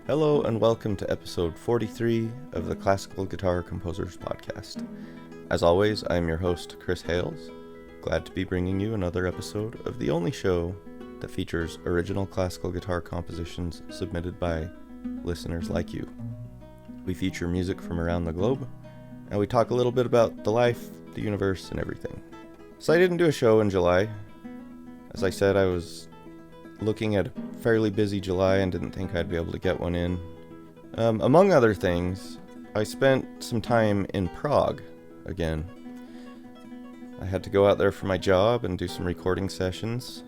Hello and welcome to episode 43 of the Classical Guitar Composers Podcast. As always, I am your host, Chris Hales. Glad to be bringing you another episode of the only show that features original classical guitar compositions submitted by listeners like you. We feature music from around the globe, and we talk a little bit about the life, the universe, and everything. So I didn't do a show in July. As I said, I was looking at a fairly busy July and didn't think I'd be able to get one in. Among other things, I spent some time in Prague again. I had to go out there for my job and do some recording sessions.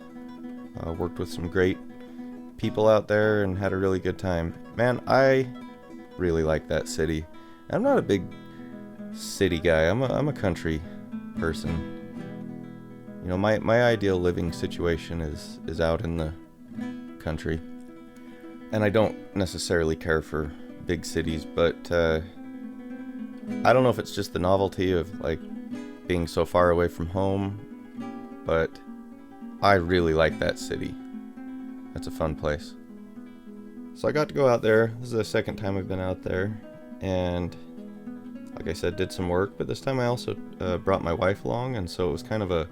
Worked with some great people out there and had a really good time. Man, I really like that city. I'm not a big city guy. I'm a country person. You know, my ideal living situation is out in the country. And I don't necessarily care for big cities, but I don't know if it's just the novelty of like being so far away from home, but I really like that city. That's a fun place. So I got to go out there. This is the second time I've been out there, and like I said, did some work, but this time I also brought my wife along, and so it was kind of a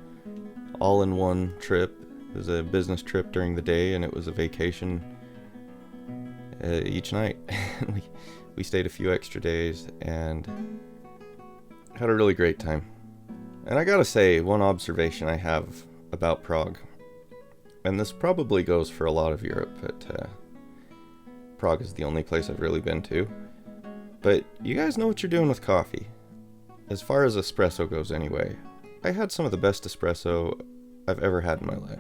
all-in-one trip. It was a business trip during the day, and it was a vacation each night. we stayed a few extra days and had a really great time. And I gotta say, one observation I have about Prague, and this probably goes for a lot of Europe, but Prague is the only place I've really been to, but you guys know what you're doing with coffee. As far as espresso goes anyway, I had some of the best espresso I've ever had in my life.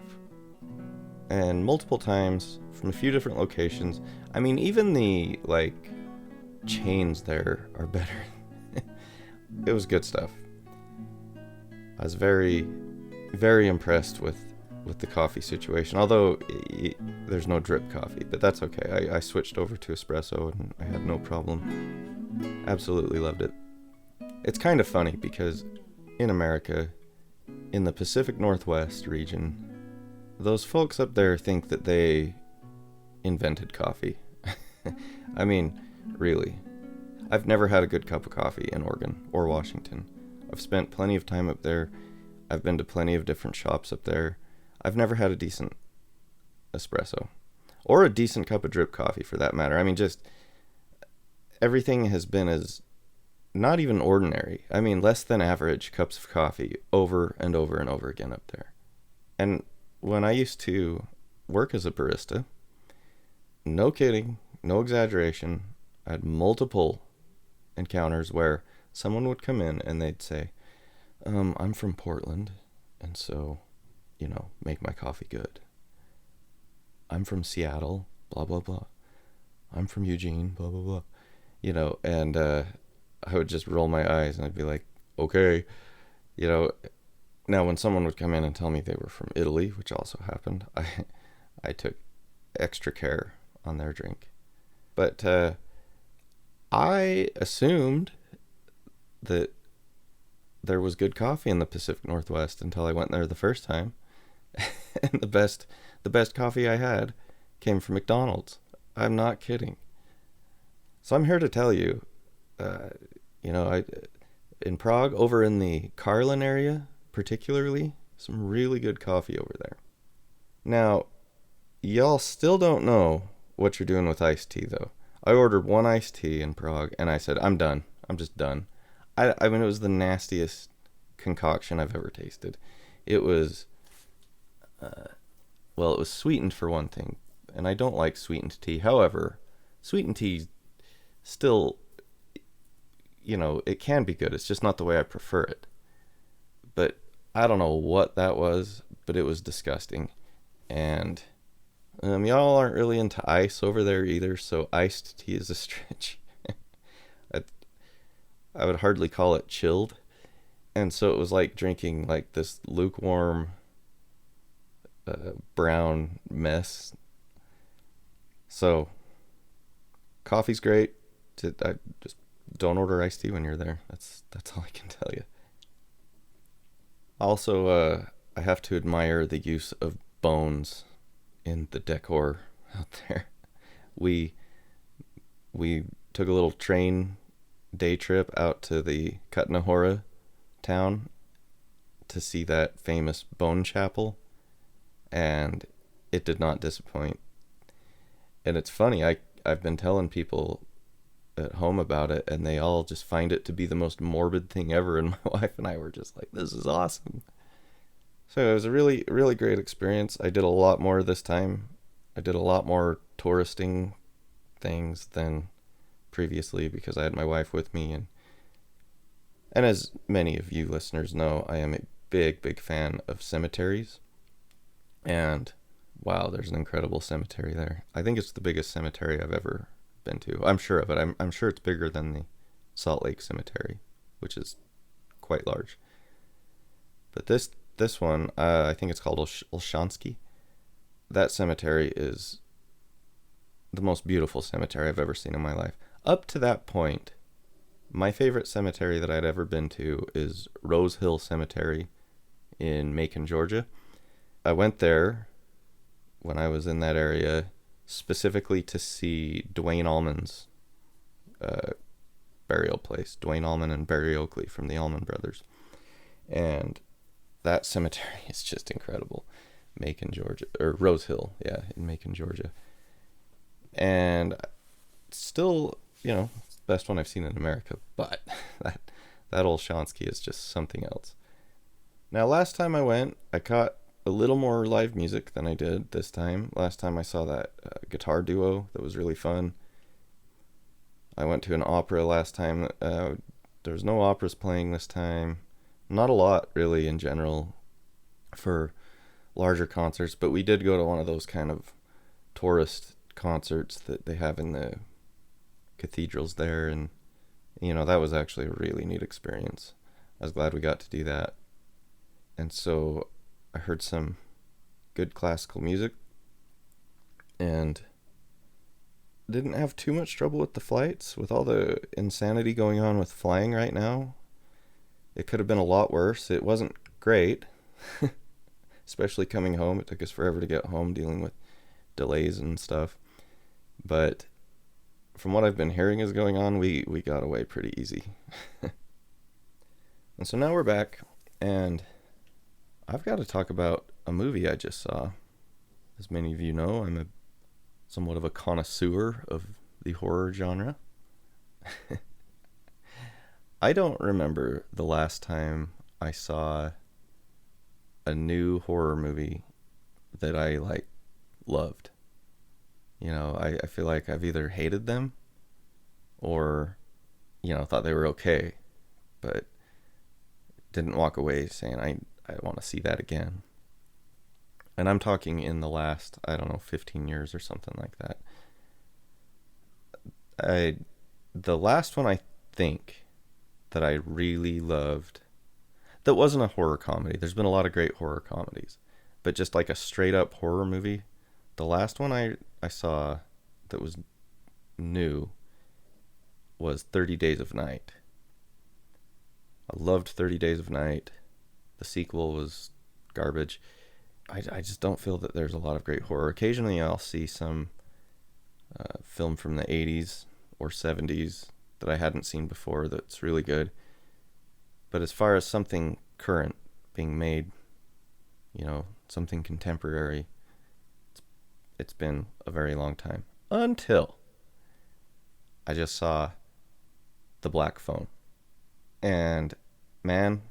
And multiple times from a few different locations. I mean, even the chains there are better. It was good stuff. I was very, very impressed with the coffee situation. Although there's no drip coffee, but that's okay. I switched over to espresso and I had no problem. Absolutely loved it. It's kind of funny because in America, in the Pacific Northwest region, those folks up there think that they invented coffee. I mean, really. I've never had a good cup of coffee in Oregon or Washington. I've spent plenty of time up there. I've been to plenty of different shops up there. I've never had a decent espresso. Or a decent cup of drip coffee, for that matter. I mean, just everything has been as not even ordinary. I mean, less than average cups of coffee over and over and over again up there. And when I used to work as a barista, no kidding, no exaggeration, I had multiple encounters where someone would come in and they'd say, I'm from Portland, and so, make my coffee good. I'm from Seattle, blah, blah, blah. I'm from Eugene, blah, blah, blah. And I would just roll my eyes and I'd be like, okay. Now when someone would come in and tell me they were from Italy, which also happened, I took extra care on their drink. But I assumed that there was good coffee in the Pacific Northwest until I went there the first time. And the best coffee I had came from McDonald's. I'm not kidding. So I'm here to tell you, in Prague, over in the Karlin area, particularly, some really good coffee over there. Now, y'all still don't know what you're doing with iced tea, though. I ordered one iced tea in Prague, and I said, I'm done. I'm just done. I mean, it was the nastiest concoction I've ever tasted. It was, it was sweetened for one thing, and I don't like sweetened tea. However, sweetened tea still, it can be good. It's just not the way I prefer it. But I don't know what that was, but it was disgusting. And y'all aren't really into ice over there either, so iced tea is a stretch. I would hardly call it chilled. And so it was like drinking like this lukewarm brown mess. So coffee's great. I just don't order iced tea when you're there. That's all I can tell you. Also, I have to admire the use of bones in the decor out there. We we took a little train day trip out to the Kutnahora town to see that famous bone chapel, and it did not disappoint. And it's funny, I've been telling people at home about it, and they all just find it to be the most morbid thing ever, and my wife and I were just like, this is awesome. So it was a really, really great experience. I did a lot more this time. I did a lot more touristing things than previously because I had my wife with me, and as many of you listeners know, I am a big fan of cemeteries. And wow, there's an incredible cemetery there. I think it's the biggest cemetery I've ever been to. I'm sure of it. I'm sure it's bigger than the Salt Lake Cemetery, which is quite large. But this one, I think it's called Olshansky. That cemetery is the most beautiful cemetery I've ever seen in my life. Up to that point, my favorite cemetery that I'd ever been to is Rose Hill Cemetery in Macon, Georgia. I went there when I was in that area specifically to see Dwayne Allman's burial place. Dwayne Allman and Barry Oakley from the Allman Brothers. And that cemetery is just incredible. Macon, Georgia, or Rose Hill, yeah, in Macon, Georgia. And still, it's the best one I've seen in America, but that old Shonsky is just something else. Now, last time I went, I caught a little more live music than I did this time. Last time I saw that guitar duo that was really fun. I went to an opera last time. There's no operas playing this time. Not a lot, really, in general, for larger concerts, but we did go to one of those kind of tourist concerts that they have in the cathedrals there, and that was actually a really neat experience. I was glad we got to do that. And so I heard some good classical music and didn't have too much trouble with the flights. With all the insanity going on with flying right now, it could have been a lot worse. It wasn't great, especially coming home. It took us forever to get home, dealing with delays and stuff. But from what I've been hearing is going on, we got away pretty easy. And so now we're back, and I've got to talk about a movie I just saw. As many of you know, I'm somewhat of a connoisseur of the horror genre. I don't remember the last time I saw a new horror movie that I loved. I feel like I've either hated them or, thought they were okay, but didn't walk away saying I want to see that again. And I'm talking in the last, 15 years or something like that. The last one I think that I really loved, that wasn't a horror comedy. There's been a lot of great horror comedies, but just like a straight up horror movie. The last one I saw that was new was 30 Days of Night. I loved 30 Days of Night. The sequel was garbage. I just don't feel that there's a lot of great horror. Occasionally I'll see some film from the 80s or 70s that I hadn't seen before that's really good. But as far as something current being made, something contemporary, it's been a very long time. Until I just saw The Black Phone. And man,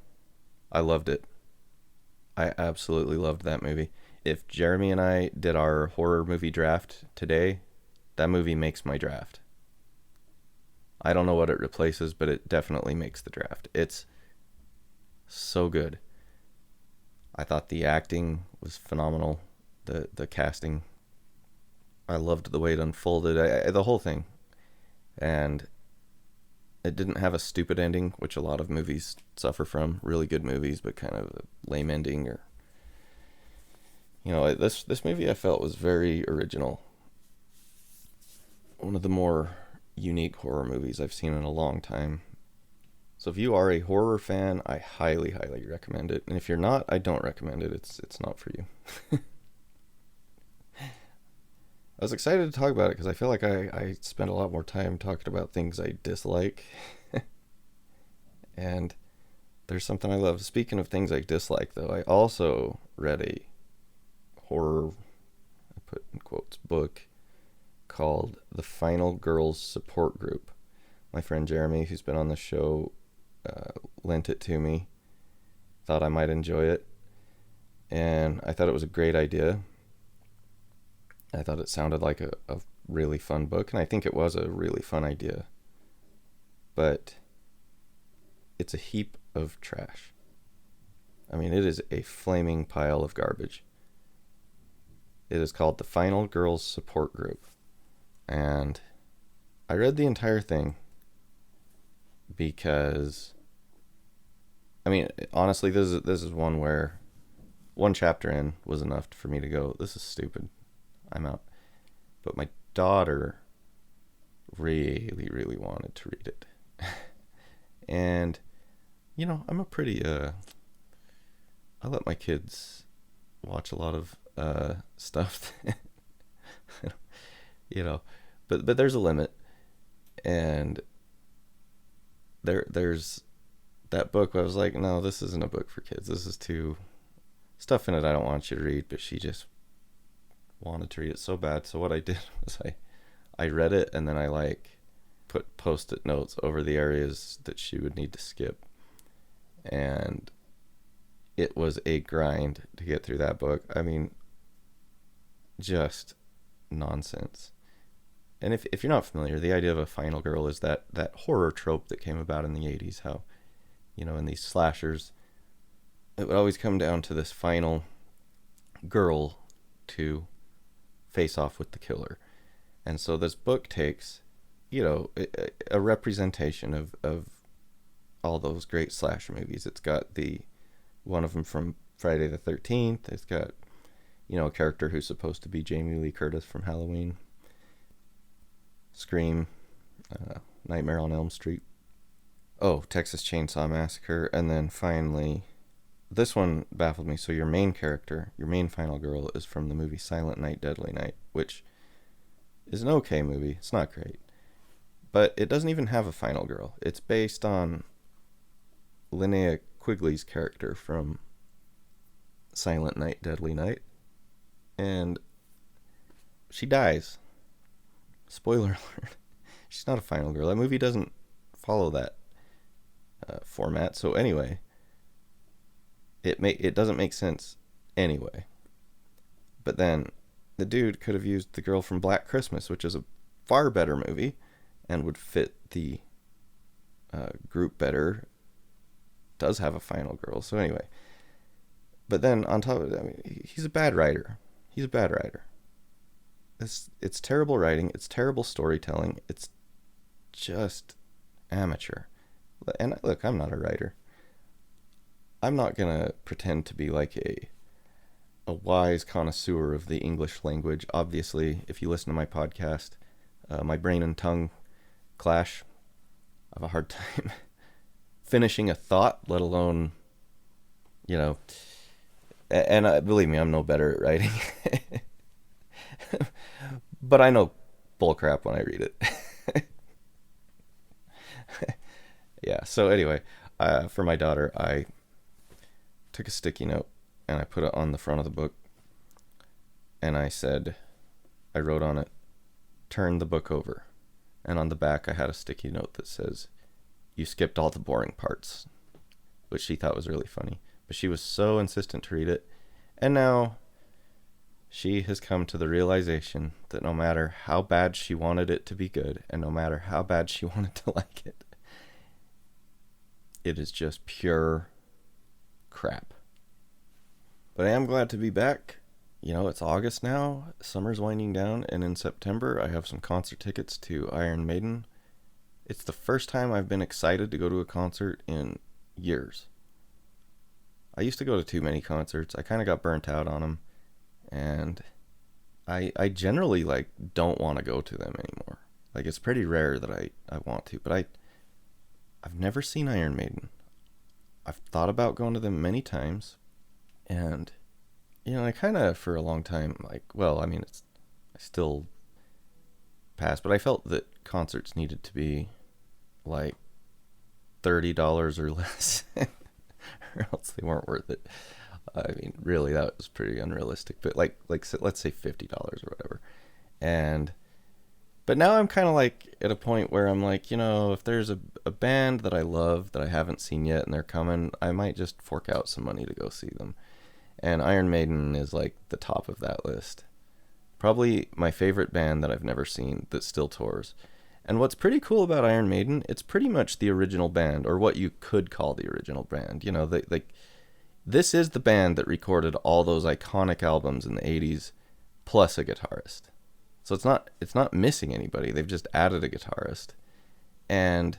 I loved it. I absolutely loved that movie. If Jeremy and I did our horror movie draft today, that movie makes my draft. I don't know what it replaces, but it definitely makes the draft. It's so good. I thought the acting was phenomenal. The casting, I loved the way it unfolded. The whole thing. And it didn't have a stupid ending, which a lot of movies suffer from. Really good movies, but kind of a lame ending. Or this movie I felt was very original. One of the more unique horror movies I've seen in a long time. So if you are a horror fan, I highly, highly recommend it. And if you're not, I don't recommend it. It's not for you. was excited to talk about it because I feel like I spend a lot more time talking about things I dislike. And there's something I love. Speaking of things I dislike, though, I also read a horror, I put in quotes, book called The Final Girls Support Group. My friend Jeremy, who's been on the show, lent it to me. Thought I might enjoy it. And I thought it was a great idea. I thought it sounded like a really fun book, and I think it was a really fun idea. But it's a heap of trash. I mean, it is a flaming pile of garbage. It is called The Final Girls Support Group. And I read the entire thing because, I mean, honestly, this is one where one chapter in was enough for me to go, this is stupid. I'm out. But my daughter really, really wanted to read it. And, you know, I'm a pretty, I let my kids watch a lot of stuff. You know, but there's a limit. And there's that book where I was like, no, this isn't a book for kids. This is too stuff in it I don't want you to read. But she just wanted to read it so bad. So what I did was I read it, and then I like put post-it notes over the areas that she would need to skip. And it was a grind to get through that book. I mean, just nonsense. And if you're not familiar, the idea of a final girl is that horror trope that came about in the 80s, how, you know, in these slashers, it would always come down to this final girl to face off with the killer. And so this book takes, you know, a representation of all those great slasher movies. It's got one of them from Friday the 13th. It's got, you know, a character who's supposed to be Jamie Lee Curtis from Halloween, Scream, Nightmare on Elm Street. Oh, Texas Chainsaw Massacre. And then finally, this one baffled me. So your main character, your main final girl, is from the movie Silent Night, Deadly Night, which is an okay movie. It's not great. But it doesn't even have a final girl. It's based on Linnea Quigley's character from Silent Night, Deadly Night. And she dies. Spoiler alert. She's not a final girl. That movie doesn't follow that format. So anyway, it doesn't make sense anyway. But then the dude could have used the girl from Black Christmas, which is a far better movie and would fit the group better. Does have a final girl. So anyway, but then on top of it, I mean, he's a bad writer. He's a bad writer. It's terrible writing. It's terrible storytelling. It's just amateur. And look, I'm not a writer. I'm not gonna pretend to be like a wise connoisseur of the English language. Obviously, if you listen to my podcast, my brain and tongue clash. I have a hard time finishing a thought, let alone, you know. And believe me, I'm no better at writing. But I know bullcrap when I read it. Yeah, so anyway, for my daughter, I took a sticky note and I put it on the front of the book. And I wrote on it, turn the book over. And on the back, I had a sticky note that says, you skipped all the boring parts, which she thought was really funny. But she was so insistent to read it. And now she has come to the realization that no matter how bad she wanted it to be good, and no matter how bad she wanted to like it, it is just pure crap. But I am glad to be back. You know, it's August now, summer's winding down, and in September I have some concert tickets to Iron Maiden. It's the first time I've been excited to go to a concert in years. I used to go to too many concerts. I kind of got burnt out on them. And I generally, like, don't want to go to them anymore. Like, it's pretty rare that I want to. But I've never seen Iron Maiden. I've thought about going to them many times. And, you know, I kind of, for a long time, like, well, I mean, I still pass, but I felt that concerts needed to be like $30 or less, or else they weren't worth it. I mean, really, that was pretty unrealistic. But like let's say $50 or whatever. But now I'm kind of like at a point where I'm like, if there's a band that I love that I haven't seen yet and they're coming, I might just fork out some money to go see them. And Iron Maiden is like the top of that list. Probably my favorite band that I've never seen that still tours. And what's pretty cool about Iron Maiden, it's pretty much the original band, or what you could call the original band. This is the band that recorded all those iconic albums in the 80s, plus a guitarist. So it's not missing anybody. They've just added a guitarist. And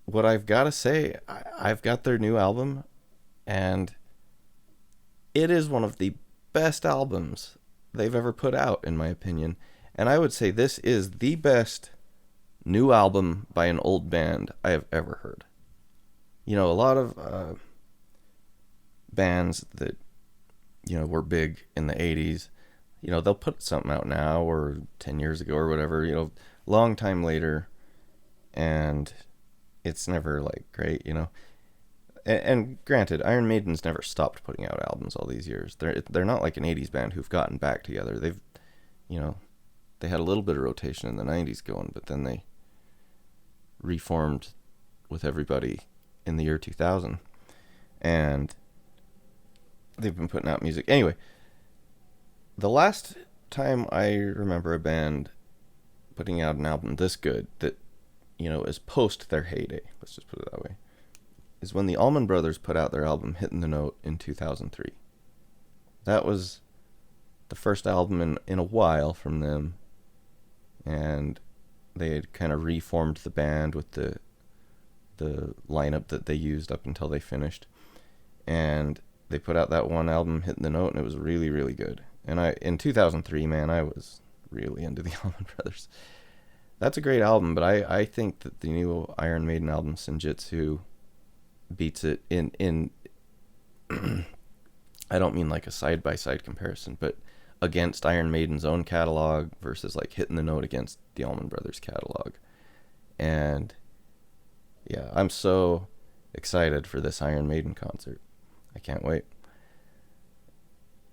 what I've got to say, I've got their new album, and it is one of the best albums they've ever put out, in my opinion. And I would say this is the best new album by an old band I have ever heard. A lot of bands that, were big in the 80s, they'll put something out now or 10 years ago or whatever, long time later, and it's never like great, And granted, Iron Maiden's never stopped putting out albums all these years. They're not like an 80s band who've gotten back together. They've, they had a little bit of rotation in the 90s going, but then they reformed with everybody in the year 2000. And they've been putting out music. Anyway, the last time I remember a band putting out an album this good that, is post their heyday, let's just put it that way, is when the Allman Brothers put out their album Hitting the Note in 2003. That was the first album in a while from them, and they had kind of reformed the band with the lineup that they used up until they finished, and they put out that one album Hitting the Note, and it was really, really good. And in 2003, man, I was really into the Allman Brothers. That's a great album, but I think that the new Iron Maiden album Senjutsu beats it in I don't mean like a side-by-side comparison, but against Iron Maiden's own catalog versus like Hitting the Note against the Allman Brothers catalog. And yeah, I'm so excited for this Iron Maiden concert. I can't wait.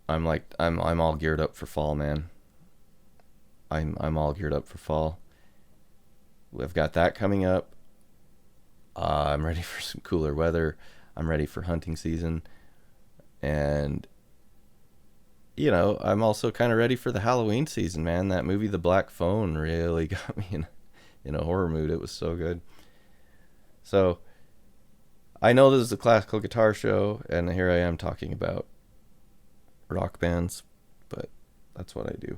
I'm all geared up for fall, man. I'm all geared up for fall. We've got that coming up. I'm ready for some cooler weather. I'm ready for hunting season. And, I'm also kind of ready for the Halloween season, man. That movie, The Black Phone, really got me in a horror mood. It was so good. So, I know this is a classical guitar show, and here I am talking about rock bands, but that's what I do.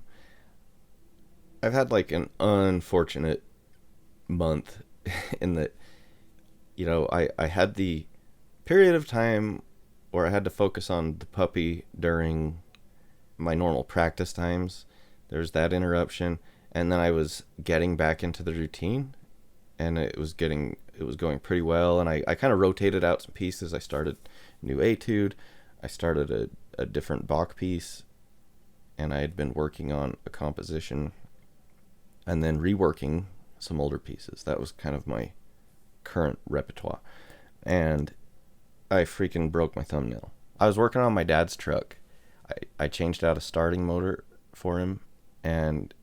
I've had like an unfortunate month in that, I had the period of time where I had to focus on the puppy during my normal practice times. There's that interruption, and then I was getting back into the routine, and it was going pretty well, and I kind of rotated out some pieces. I started a new etude, I started a different Bach piece, and I had been working on a composition and then reworking some older pieces. That was kind of my current repertoire. And I freaking broke my thumbnail. I was working on my dad's truck. I changed out a starting motor for him, and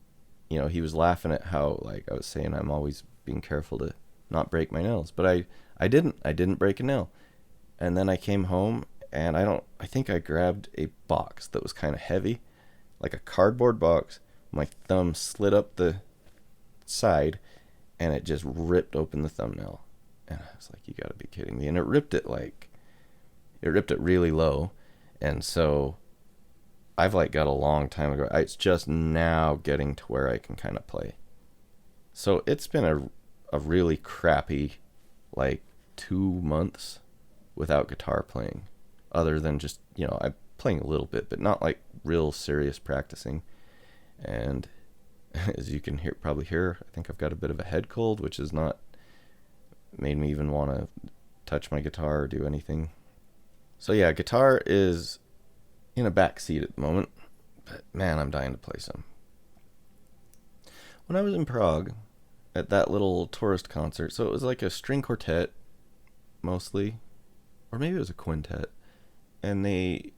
he was laughing at how, like, I was saying I'm always being careful to not break my nails, but I didn't break a nail. And then I came home, and I think I grabbed a box that was kind of heavy, like a cardboard box. My thumb slid up the side, and it just ripped open the thumbnail. And I was like, you gotta be kidding me. And it ripped it really low. And so I've like got a long time ago. It's just now getting to where I can kind of play. So it's been a really crappy like 2 months without guitar playing, other than just, I'm playing a little bit, but not like real serious practicing. And as you can probably hear, I think I've got a bit of a head cold, which has not made me even want to touch my guitar or do anything. So yeah, guitar is in a back seat at the moment, but man, I'm dying to play some. When I was in Prague at that little tourist concert, so it was like a string quartet mostly, or maybe it was a quintet, and they,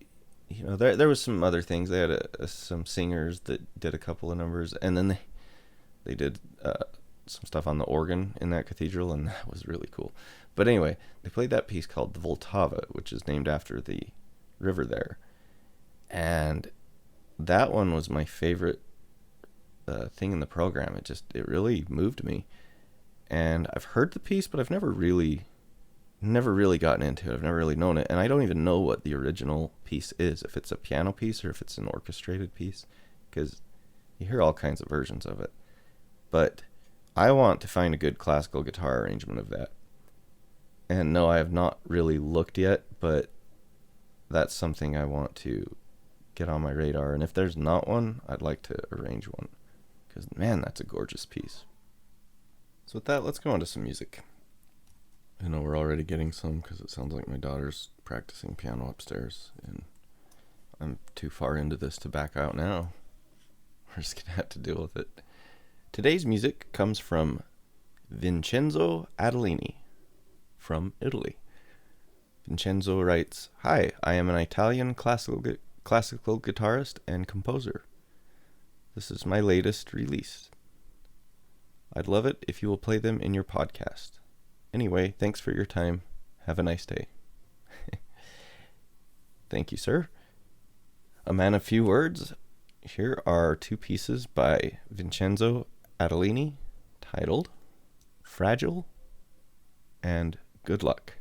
there was some other things. They had some singers that did a couple of numbers, and then they did some stuff on the organ in that cathedral, and that was really cool. But anyway, they played that piece called the Vltava, which is named after the river there, and that one was my favorite thing in the program. It really moved me, and I've heard the piece, but I've never really gotten into it. I've never really known it, and I don't even know what the original piece is, if it's a piano piece or if it's an orchestrated piece, because you hear all kinds of versions of it. But I want to find a good classical guitar arrangement of that. And no, I have not really looked yet, but that's something I want to get on my radar. And if there's not one, I'd like to arrange one, because man, that's a gorgeous piece. So with that, let's go on to some music. I know we're already getting some because it sounds like my daughter's practicing piano upstairs, and I'm too far into this to back out now. We're just going to have to deal with it. Today's music comes from Vincenzo Adelini from Italy. Vincenzo writes, "Hi, I am an Italian classical guitarist and composer. This is my latest release. I'd love it if you will play them in your podcast. Anyway, thanks for your time. Have a nice day." Thank you, sir. A man of few words. Here are two pieces by Vincenzo Adelini titled Fragile and Good Luck.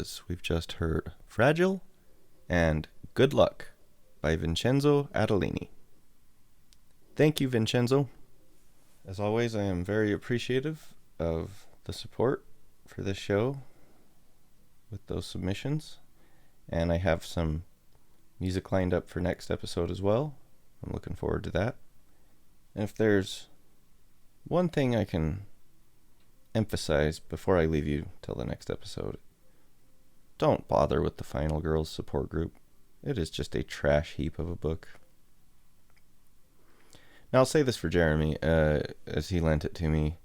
is. We've just heard Fragile and Good Luck by Vincenzo Adelini. Thank you, Vincenzo. As always, I am very appreciative of the support for this show with those submissions. And I have some music lined up for next episode as well. I'm looking forward to that. And if there's one thing I can emphasize before I leave you till the next episode, don't bother with the Final Girls support group. It is just a trash heap of a book. Now I'll say this for Jeremy, as he lent it to me.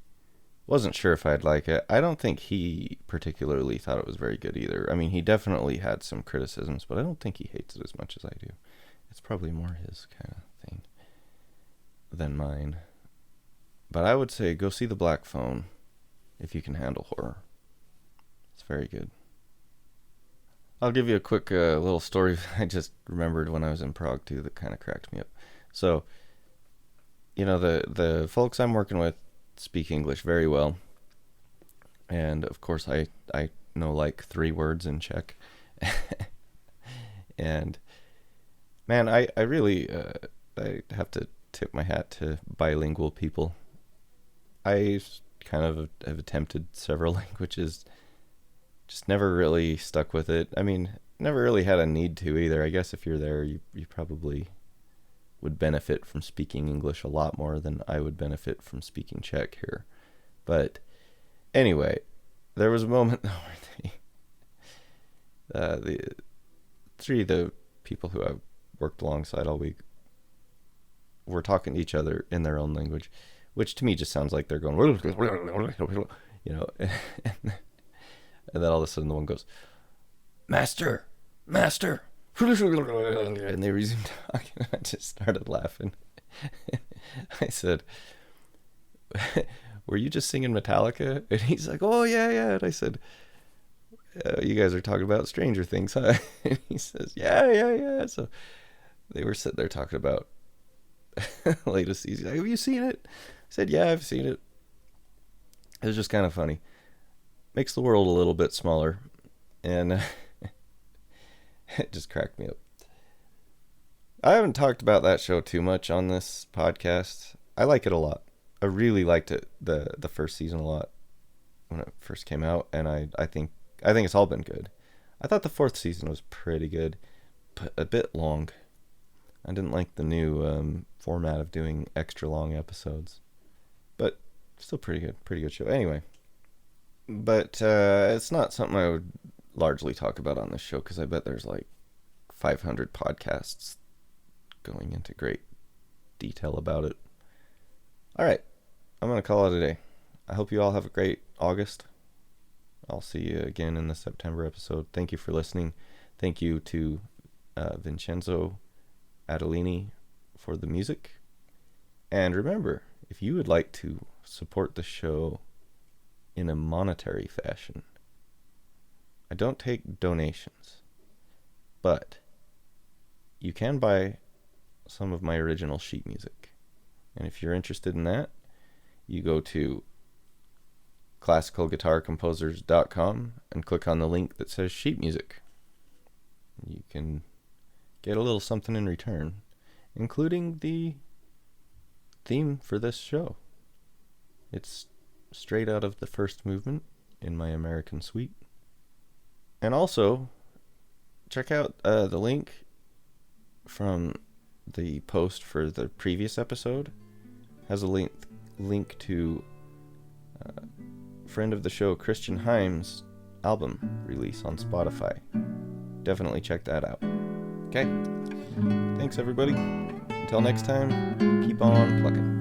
Wasn't sure if I'd like it. I don't think he particularly thought it was very good either. I mean, he definitely had some criticisms, but I don't think he hates it as much as I do. It's probably more his kind of thing than mine. But I would say go see The Black Phone if you can handle horror. It's very good. I'll give you a quick little story I just remembered when I was in Prague too that kind of cracked me up. So, you know, the folks I'm working with speak English very well. And of course I know like 3 words in Czech. And man, I really I have to tip my hat to bilingual people. I kind of have attempted several languages, just never really stuck with it. I mean, never really had a need to either. I guess if you're there, you probably would benefit from speaking English a lot more than I would benefit from speaking Czech here. But anyway, there was a moment where the 3 of the people who I worked alongside all week were talking to each other in their own language, which to me just sounds like they're going, you know, and then all of a sudden the one goes, Master, and they resumed talking. I just started laughing. I said, were you just singing Metallica? And he's like, oh yeah. And I said, you guys are talking about Stranger Things, huh? And he says, yeah. So they were sitting there talking about latest season. Like, have you seen it? I said, yeah, I've seen it. It was just kind of funny. Makes the world a little bit smaller. And it just cracked me up. I haven't talked about that show too much on this podcast. I like it a lot. I really liked it, the first season a lot when it first came out, and I think it's all been good. I thought the 4th season was pretty good, but a bit long. I didn't like the new format of doing extra long episodes, but still pretty good show. Anyway, but it's not something I would largely talk about on this show because I bet there's like 500 podcasts going into great detail about it. All right, I'm going to call it a day. I hope you all have a great August. I'll see you again in the September episode. Thank you for listening. Thank you to Vincenzo Adelini for the music. And remember, if you would like to support the show in a monetary fashion, I don't take donations, but you can buy some of my original sheet music. And if you're interested in that, you go to classicalguitarcomposers.com and click on the link that says sheet music. You can get a little something in return, including the theme for this show. It's straight out of the first movement in my American Suite. And also, check out the link from the post for the previous episode. Has a link to friend of the show Christian Himes' album release on Spotify. Definitely check that out. Okay? Thanks, everybody. Until next time, keep on plucking.